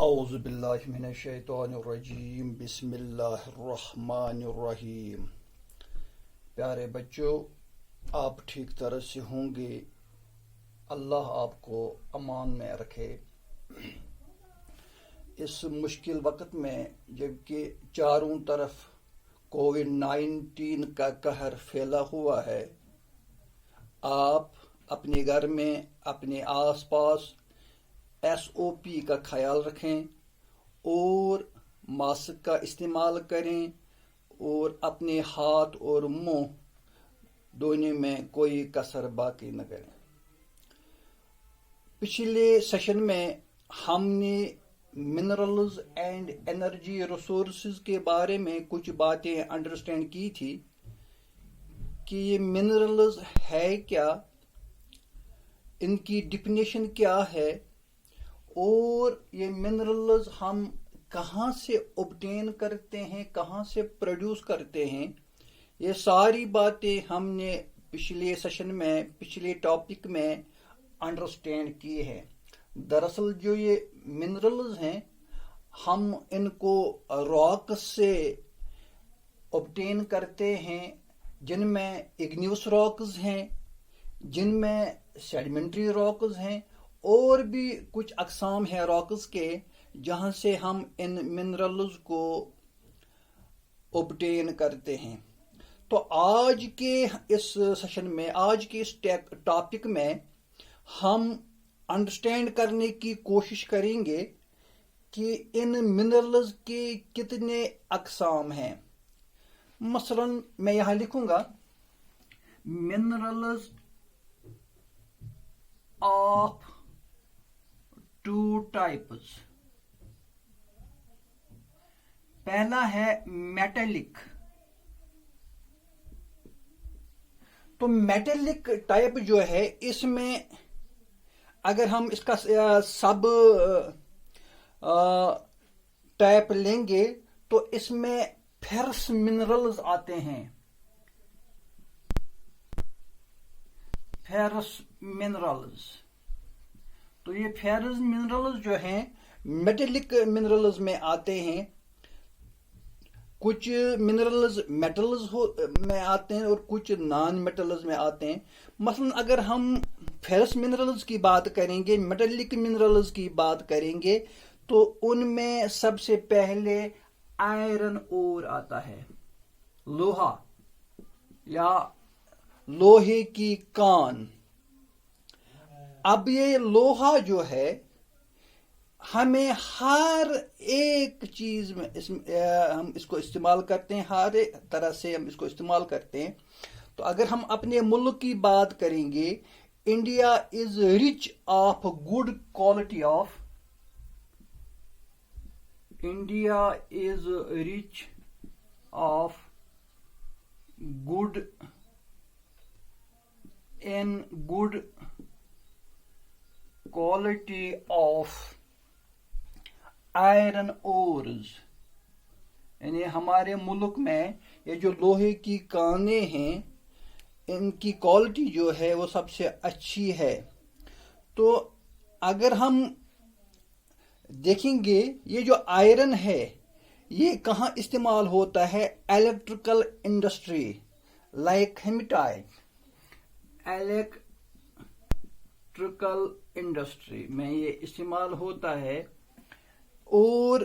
اعوذ باللہ من الشیطان الرجیم بسم اللہ الرحمن الرحیم۔ پیارے بچوں، آپ ٹھیک طرح سے ہوں گے، اللہ آپ کو امان میں رکھے۔ اس مشکل وقت میں جبکہ چاروں طرف کووڈ-19 کا قہر پھیلا ہوا ہے، آپ اپنے گھر میں اپنے آس پاس SOP کا خیال رکھیں اور ماسک کا استعمال کریں اور اپنے ہاتھ اور منہ دھونے میں کوئی کسر باقی نہ کریں۔ پچھلے سیشن میں ہم نے منرلز اینڈ انرجی ریسورسز کے بارے میں کچھ باتیں انڈرسٹینڈ کی تھی کہ یہ منرلز ہے کیا، ان کی ڈیفینیشن کیا ہے، اور یہ منرلز ہم کہاں سے اوبٹین کرتے ہیں، کہاں سے پروڈیوس کرتے ہیں۔ یہ ساری باتیں ہم نے پچھلے سیشن میں پچھلے ٹاپک میں انڈرسٹینڈ کی ہے۔ دراصل جو یہ منرلز ہیں، ہم ان کو راکس سے اوبٹین کرتے ہیں، جن میں اگنیوس راکس ہیں، جن میں سیڈیمنٹری راکس ہیں، اور بھی کچھ اقسام ہیں راکس کے جہاں سے ہم ان منرلز کو اوبٹین کرتے ہیں۔ تو آج کے اس سیشن میں، آج کے اس ٹاپک میں ہم انڈرسٹینڈ کرنے کی کوشش کریں گے کہ ان منرلز کے کتنے اقسام ہیں۔ مثلا میں یہاں لکھوں گا منرلز آف ٹو ٹائپس۔ پہلا ہے میٹلک۔ تو میٹلک ٹائپ جو ہے، اس میں اگر ہم اس کا سب ٹائپ لیں گے تو اس میں فیرس منرلز آتے ہیں۔ فیرس منرلز، تو یہ فیرس منرلز جو ہیں میٹلک منرلز میں آتے ہیں۔ کچھ منرلز میٹلز میں آتے ہیں اور کچھ نان میٹلز میں آتے ہیں۔ مثلا اگر ہم فیرس منرلز کی بات کریں گے، میٹلک منرلز کی بات کریں گے، تو ان میں سب سے پہلے آئرن اور آتا ہے، لوہا یا لوہے کی کان۔ اب یہ لوہا جو ہے ہمیں ہر ایک چیز میں ہم اس کو استعمال کرتے ہیں، ہر ایک طرح سے ہم اس کو استعمال کرتے ہیں۔ تو اگر ہم اپنے ملک کی بات کریں گے، India is rich of good quality of, India is rich of good in good quality of iron hours, یعنی ہمارے ملک میں یہ جو لوہے کی کانیں ہیں، ان کی کوالٹی جو ہے وہ سب سے اچھی ہے۔ تو اگر ہم دیکھیں گے یہ جو آئرن ہے یہ کہاں استعمال ہوتا ہے، electrical industry like hematite, electrical industry میں یہ استعمال ہوتا ہے، اور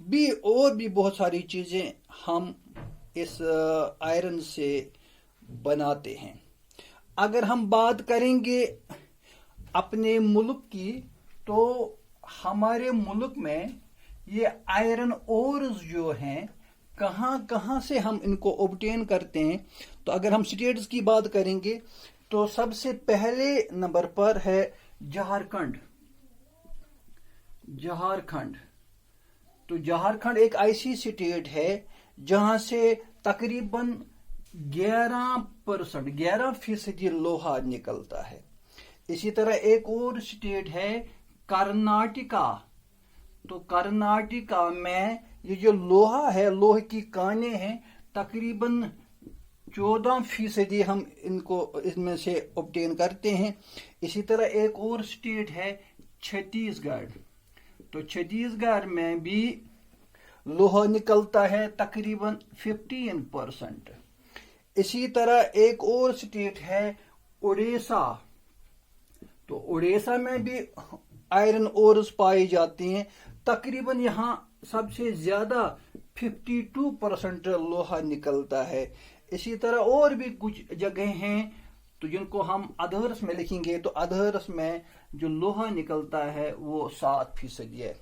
بھی بہت ساری چیزیں ہم اس آئرن سے بناتے ہیں۔ اگر ہم بات کریں گے اپنے ملک کی، تو ہمارے ملک میں یہ آئرن اورز جو ہیں کہاں کہاں سے ہم ان کو اوبٹین کرتے ہیں۔ تو اگر ہم سٹیٹس کی بات کریں گے تو سب سے پہلے نمبر پر ہے جھارکھنڈ۔ جھارکھنڈ، تو جھارکھنڈ ایک ایسی اسٹیٹ ہے جہاں سے تقریباً 11% لوہا نکلتا ہے۔ اسی طرح ایک اور اسٹیٹ ہے کرناٹکا۔ تو کرناٹکا میں یہ جو لوہا ہے، لوہے کی کانیں ہیں، تقریباً 14% ہم ان میں سے اوبٹین کرتے ہیں۔ اسی طرح ایک اور اسٹیٹ ہے چھتیس گڑھ۔ تو چھتیس گڑھ میں بھی لوہا نکلتا ہے تقریباً 15%. اسی طرح ایک اور اسٹیٹ ہے اڑیسہ. تو اڑیسہ میں بھی آئرن اورز پائی جاتی ہیں. تقریباً یہاں سب سے زیادہ 52% لوہا نکلتا ہے. اسی طرح اور بھی کچھ جگہیں ہیں تو جن کو ہم ادرس میں لکھیں گے تو ادرس میں جو لوہا نکلتا ہے وہ 7% ہے.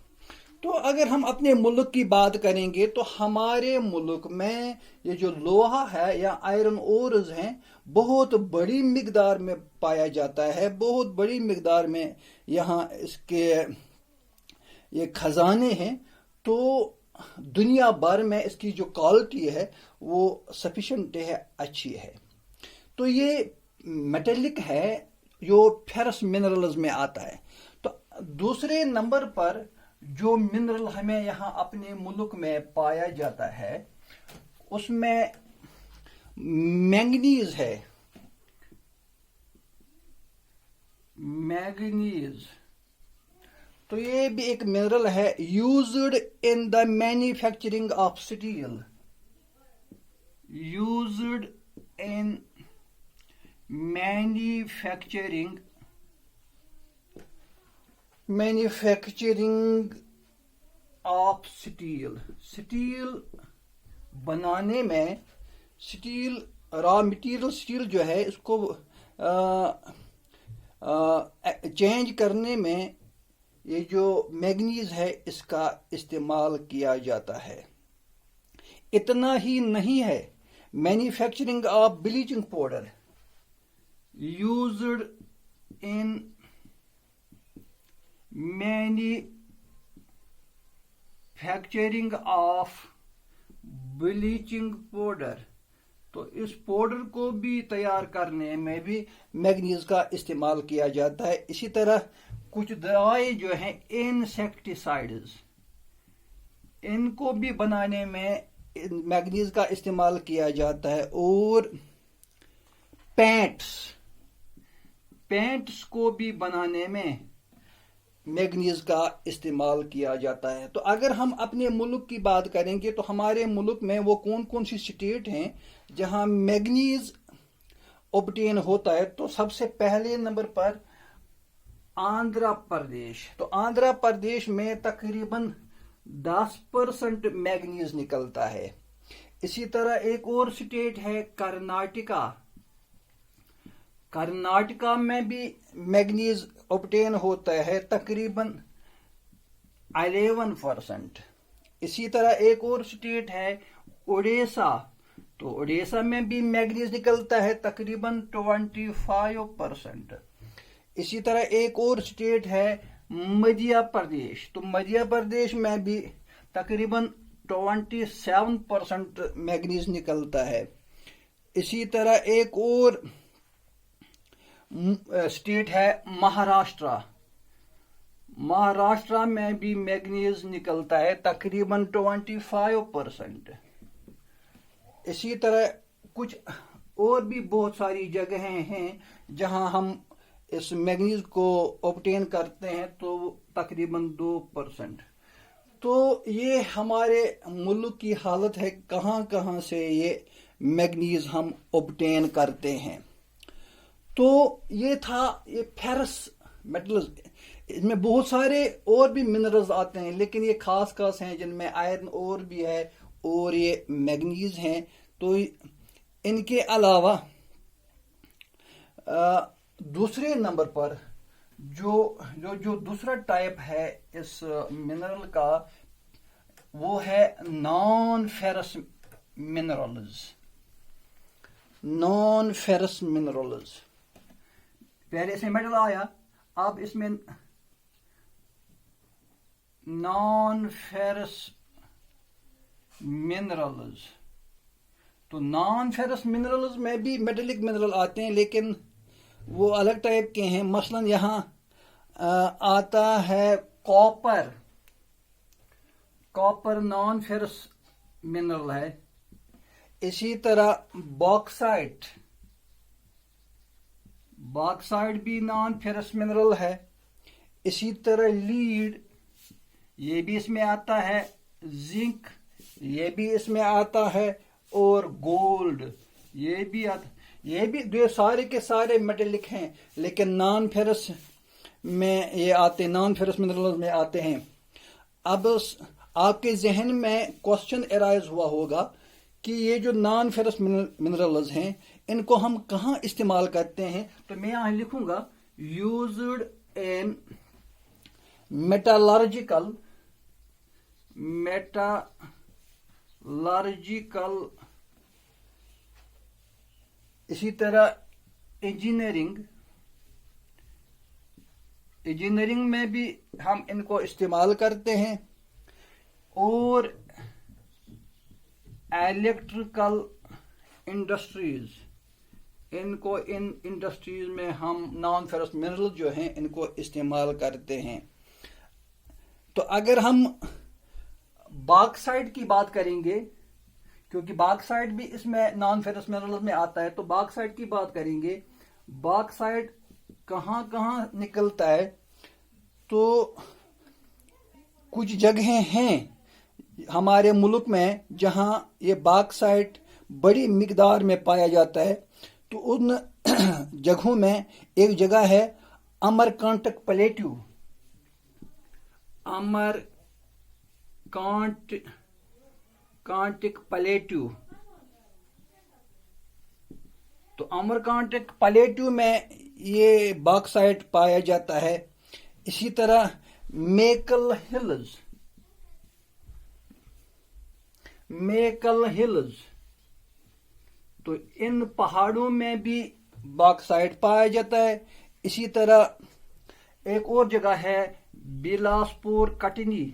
تو اگر ہم اپنے ملک کی بات کریں گے تو ہمارے ملک میں یہ جو لوہا ہے یا آئرن اورز ہیں بہت بڑی مقدار میں پایا جاتا ہے. بہت بڑی مقدار میں یہاں اس کے یہ خزانے ہیں. تو دنیا بھر میں اس کی جو کوالٹی ہے وہ سفیشینٹ ہے، اچھی ہے. تو یہ میٹلک ہے جو فیرس منرلز میں آتا ہے. تو دوسرے نمبر پر جو منرل ہمیں یہاں اپنے ملک میں پایا جاتا ہے اس میں مینگنیز ہے. مینگنیز تو یہ بھی ایک منرل ہے used in the manufacturing of steel. Used in manufacturing of steel. Steel بنانے میں اسٹیل را مٹیریل اسٹیل جو ہے اس کو چینج کرنے میں یہ جو مینگنیز ہے اس کا استعمال کیا جاتا ہے. اتنا ہی نہیں ہے، manufacturing of bleaching powder used in manufacturing of bleaching powder. تو اس پاؤڈر کو بھی تیار کرنے میں بھی مینگنیز کا استعمال کیا جاتا ہے. اسی طرح کچھ دوائیں جو ہیں انسیکٹیسائڈز ان کو بھی بنانے میں مینگنیز کا استعمال کیا جاتا ہے. اور پینٹس کو بھی بنانے میں مینگنیز کا استعمال کیا جاتا ہے. تو اگر ہم اپنے ملک کی بات کریں گے تو ہمارے ملک میں وہ کون کون سی اسٹیٹ ہیں جہاں مینگنیز اوبٹین ہوتا ہے. تو سب سے پہلے نمبر پر آندھرا پردیش. تو آندھرا پردیش میں تقریباً 10% مینگنیز نکلتا ہے. اسی طرح ایک اور اسٹیٹ ہے کرناٹکا. کرناٹکا میں بھی مینگنیز اوبٹین ہوتا ہے تقریباً 11%. اسی طرح ایک اور اسٹیٹ ہے اڑیسہ. تو اڑیسہ میں بھی مینگنیز نکلتا ہے تقریباً 25%. اسی طرح ایک اور اسٹیٹ ہے مدھیہ پردیش. تو مدھیہ پردیش میں بھی تقریباً 27% مینگنیز نکلتا ہے. اسی طرح ایک اور اسٹیٹ ہے مہاراشٹرا. مہاراشٹرا میں بھی مینگنیز نکلتا ہے تقریباً 25%. اسی طرح کچھ اور بھی بہت ساری جگہیں ہیں جہاں ہم اس مینگنیز کو اوبٹین کرتے ہیں تو تقریباً 2%. تو یہ ہمارے ملک کی حالت ہے کہاں کہاں سے یہ مینگنیز ہم اوبٹین کرتے ہیں. تو یہ تھا یہ فیرس میٹلز. اس میں بہت سارے اور بھی منرلز آتے ہیں لیکن یہ خاص خاص ہیں جن میں آئرن اور بھی ہے اور یہ مینگنیز ہیں. تو ان کے علاوہ دوسرے نمبر پر جو دوسرا ٹائپ ہے اس منرل کا وہ ہے نان فیرس منرلز. نان فیرس منرلز پہلے سے میٹل آیا، اب اس میں نان فیرس منرلز. تو نان فیرس منرلز میں بھی میٹلک منرل آتے ہیں لیکن وہ الگ ٹائپ کے ہیں. مثلا یہاں آتا ہے کاپر. کاپر نان فیرس منرل ہے. اسی طرح باکسائٹ. باکسائٹ بھی نان فیرس منرل ہے. اسی طرح لیڈ یہ بھی اس میں آتا ہے، زنک یہ بھی اس میں آتا ہے، اور گولڈ یہ بھی آتا، یہ بھی جو سارے کے سارے میٹلک ہیں، لیکن نان فیرس میں یہ آتے، نان فیرس منرلز میں آتے ہیں۔ اب آپ کے ذہن میں کوشچن ارائز ہوا ہوگا کہ یہ جو نان فیرس منرلز ہیں ان کو ہم کہاں استعمال کرتے ہیں، تو میں یہاں لکھوں گا یوزڈ ان میٹالرجیکل اسی طرح انجینئرنگ میں بھی ہم ان کو استعمال کرتے ہیں، اور الیکٹریکل انڈسٹریز، ان کو ان انڈسٹریز میں ہم نان فیرس منرل جو ہیں ان کو استعمال کرتے ہیں۔ تو اگر ہم باکسائٹ کی بات کریں گے، کیونکہ باکسائٹ بھی اس میں نان فیرس منرل میں آتا ہے، تو باکسائٹ کی بات کریں گے، باکسائٹ کہاں کہاں نکلتا ہے، تو کچھ جگہیں ہیں ہمارے ملک میں جہاں یہ باکسائٹ بڑی مقدار میں پایا جاتا ہے۔ تو ان جگہوں میں ایک جگہ ہے امرکانٹک پلیٹو، کانٹک پلیٹو، تو امرکانٹک پلیٹو میں یہ باکسائٹ پایا جاتا ہے۔ اسی طرح میکل ہلز، تو ان پہاڑوں میں بھی باکسائٹ پایا جاتا ہے۔ اسی طرح ایک اور جگہ ہے بلاسپور کٹنی،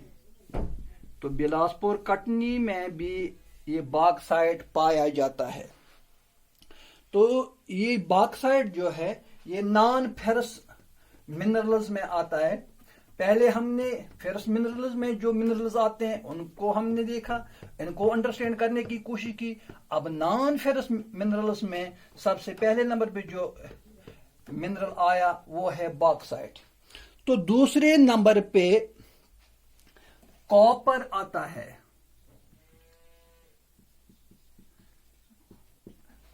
تو بلاسپور کٹنی میں بھی یہ باکسائٹ پایا جاتا ہے۔ تو یہ باکسائٹ جو ہے یہ نان فیرس منرلز میں آتا ہے۔ پہلے ہم نے فیرس منرلز میں جو منرلز آتے ہیں ان کو ہم نے دیکھا، ان کو انڈرسٹینڈ کرنے کی کوشش کی۔ اب نان فیرس منرلز میں سب سے پہلے نمبر پہ جو منرل آیا وہ ہے باکسائٹ۔ تو دوسرے نمبر پہ کاپر آتا ہے۔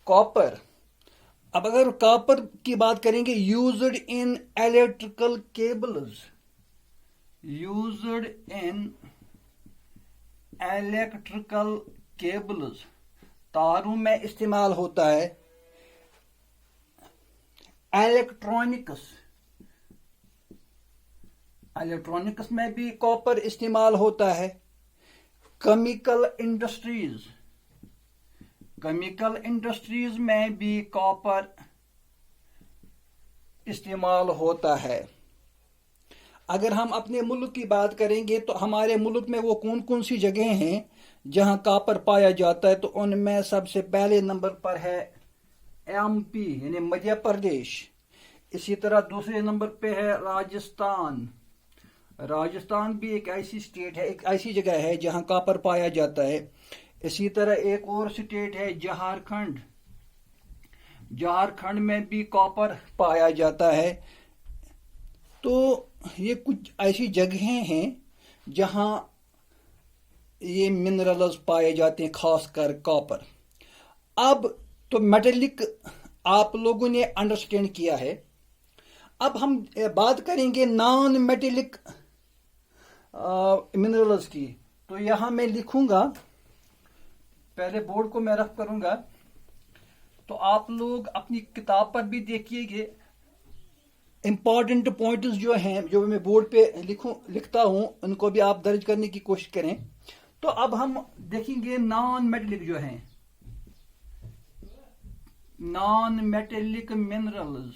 کاپر، اب اگر کاپر کی بات کریں گے، یوزڈ ان الیکٹریکل کیبلز، تاروں میں استعمال ہوتا ہے۔ الیکٹرونکس میں بھی کاپر استعمال ہوتا ہے۔ کیمیکل انڈسٹریز میں بھی کاپر استعمال ہوتا ہے۔ اگر ہم اپنے ملک کی بات کریں گے تو ہمارے ملک میں وہ کون کون سی جگہیں ہیں جہاں کاپر پایا جاتا ہے، تو ان میں سب سے پہلے نمبر پر ہے ایم پی یعنی مدھیہ پردیش۔ اسی طرح دوسرے نمبر پہ ہے راجستھان بھی ایک ایسی اسٹیٹ ہے، ایک ایسی جگہ ہے جہاں کاپر پایا جاتا ہے۔ اسی طرح ایک اور اسٹیٹ ہے جھارکھنڈ میں بھی کاپر پایا جاتا ہے۔ تو یہ کچھ ایسی جگہیں ہیں جہاں یہ منرلز پائے جاتے ہیں، خاص کر کاپر۔ اب تو میٹلک آپ لوگوں نے انڈرسٹینڈ کیا ہے۔ اب ہم بات کریں گے نان میٹلک منرلز کی۔ تو یہاں میں لکھوں گا، پہلے بورڈ کو میں رف کروں گا، تو آپ لوگ اپنی کتاب پر بھی دیکھیے گے۔ امپورٹنٹ پوائنٹس جو ہیں جو میں بورڈ پہ لکھتا ہوں ان کو بھی آپ درج کرنے کی کوشش کریں۔ تو اب ہم دیکھیں گے نان میٹلک جو ہیں، نان میٹلک منرلز۔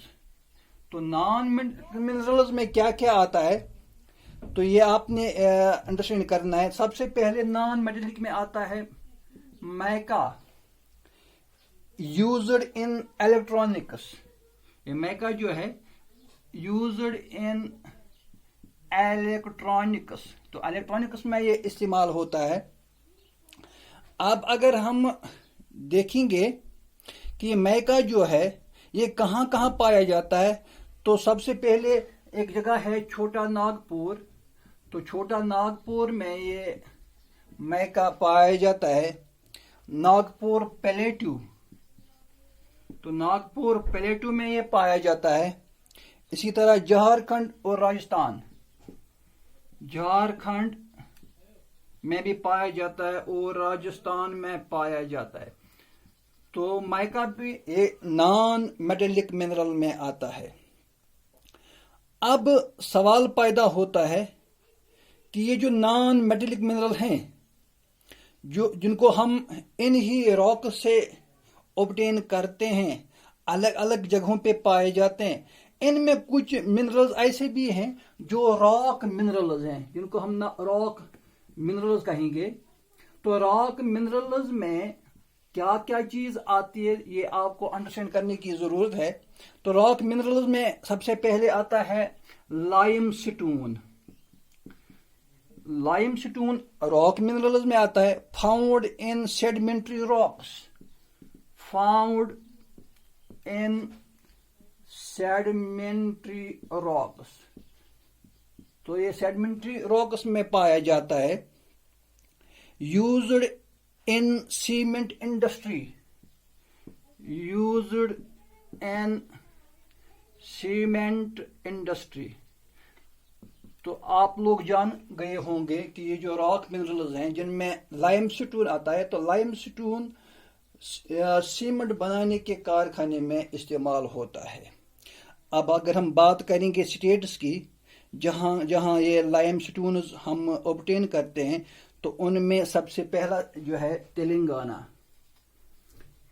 تو نان منرلز میں کیا کیا آتا ہے تو یہ آپ نے انڈرسٹینڈ کرنا ہے۔ سب سے پہلے نان میٹلک میں آتا ہے میکا، یوزڈ ان الیکٹرونکس۔ یہ میکا جو ہے یوزڈ ان الیکٹرونکس، تو الیکٹرونکس میں یہ استعمال ہوتا ہے۔ اب اگر ہم دیکھیں گے کہ یہ میکا جو ہے یہ کہاں کہاں پایا جاتا ہے، تو سب سے پہلے ایک جگہ ہے چھوٹا ناگپور، تو چھوٹا ناگپور میں یہ میکا پایا جاتا ہے. ناگپور پلیٹو، تو ناگپور پلیٹو میں یہ پایا جاتا ہے. اسی طرح جھارکھنڈ اور راجستھان، جھارکھنڈ میں بھی پایا جاتا ہے اور راجستھان میں پایا جاتا ہے. تو مائکا بھی ایک نان میٹلک منرل میں آتا ہے. اب سوال پیدا ہوتا ہے کہ یہ جو نان میٹلک منرل ہیں جن کو ہم انہی راک سے اوبٹین کرتے ہیں، الگ الگ جگہوں پہ پائے جاتے ہیں، ان میں کچھ منرلز ایسے بھی ہیں جو راک منرلز ہیں، جن کو ہم راک منرلز کہیں گے. تو راک منرلز میں کیا کیا چیز آتی ہے یہ آپ کو انڈرسٹینڈ کرنے کی ضرورت ہے. تو راک منرلز میں سب سے پہلے آتا ہے limestone. Limestone rock minerals میں آتا ہے. Found in sedimentary rocks, found in sedimentary rocks. تو یہ سیڈیمنٹری راکس میں پایا جاتا ہے. Used in cement industry، used in cement industry. تو آپ لوگ جان گئے ہوں گے کہ یہ جو راک منرلز ہیں جن میں لائم سٹون آتا ہے، تو لائم سٹون سیمنٹ بنانے کے کارخانے میں استعمال ہوتا ہے. اب اگر ہم بات کریں گے اسٹیٹس کی جہاں جہاں یہ لائم سٹونز ہم اوبٹین کرتے ہیں، تو ان میں سب سے پہلا جو ہے تلنگانہ.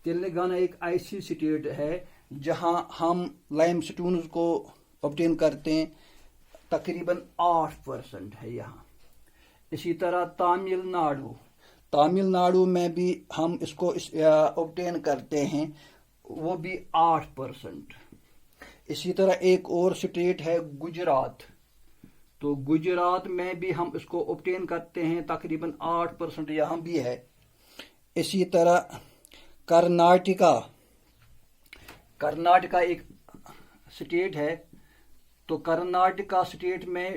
تلنگانہ ایک ایسی اسٹیٹ ہے جہاں ہم لائم سٹونز کو اوبٹین کرتے ہیں، تقریباً 8% ہے یہاں. اسی طرح تامل ناڈو، تامل ناڈو میں بھی ہم اس کو اوبٹین کرتے ہیں، وہ بھی 8%. اسی طرح ایک اور اسٹیٹ ہے گجرات، تو گجرات میں بھی ہم اس کو اوبٹین کرتے ہیں، تقریباً 8% یہاں بھی ہے. اسی طرح کرناٹکا، کرناٹکا ایک اسٹیٹ ہے، تو کرناٹکا اسٹیٹ میں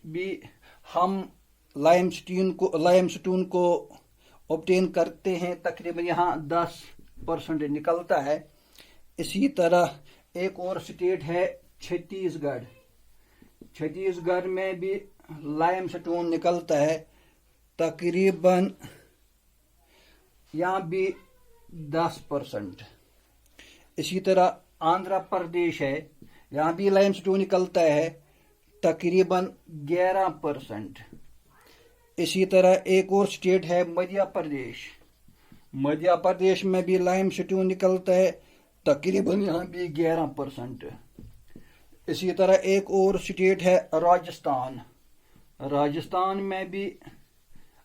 بھی ہم لائم سٹون کو اوبٹین کرتے ہیں، تقریباً یہاں 10% نکلتا ہے. اسی طرح ایک اور اسٹیٹ ہے چھتیس گڑھ، چھتیس گڑھ میں بھی لائم سٹون نکلتا ہے، تقریباً یہاں بھی 10%. اسی طرح آندھرا پردیش ہے، یہاں بھی لائم سٹون نکلتا ہے، تقریباً 11%. اسی طرح ایک اور اسٹیٹ ہے مدھیہ پردیش، مدھیہ پردیش میں بھی لائم سٹون نکلتا ہے، تقریباً یہاں بھی 11%. اسی طرح ایک اور اسٹیٹ ہے راجستھان، راجستھان میں بھی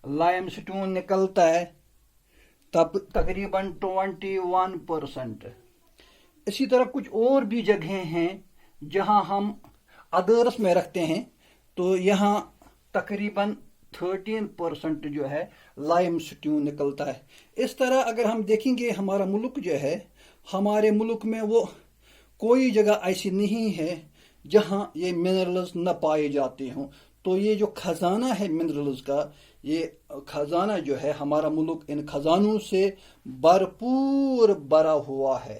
لائم سٹون نکلتا ہے، تقریباً 21%. اسی طرح کچھ اور بھی جگہیں ہیں جہاں ہم ادرس میں رکھتے ہیں، تو یہاں تقریباً 13% جو ہے لائم سٹون نکلتا ہے. اس طرح اگر ہم دیکھیں گے ہمارا ملک جو ہے، ہمارے ملک میں وہ کوئی جگہ ایسی نہیں ہے جہاں یہ منرلز نہ پائے جاتے ہوں. تو یہ جو خزانہ ہے منرلز کا، یہ خزانہ جو ہے ہمارا ملک ان خزانوں سے بھرپور بھرا ہوا ہے.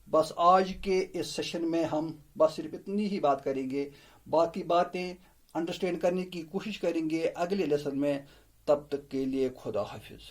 بس آج کے اس سیشن میں ہم بس صرف اتنی ہی بات کریں گے، باقی باتیں انڈرسٹینڈ کرنے کی کوشش کریں گے اگلے لیسن میں. تب تک کے لیے خدا حافظ.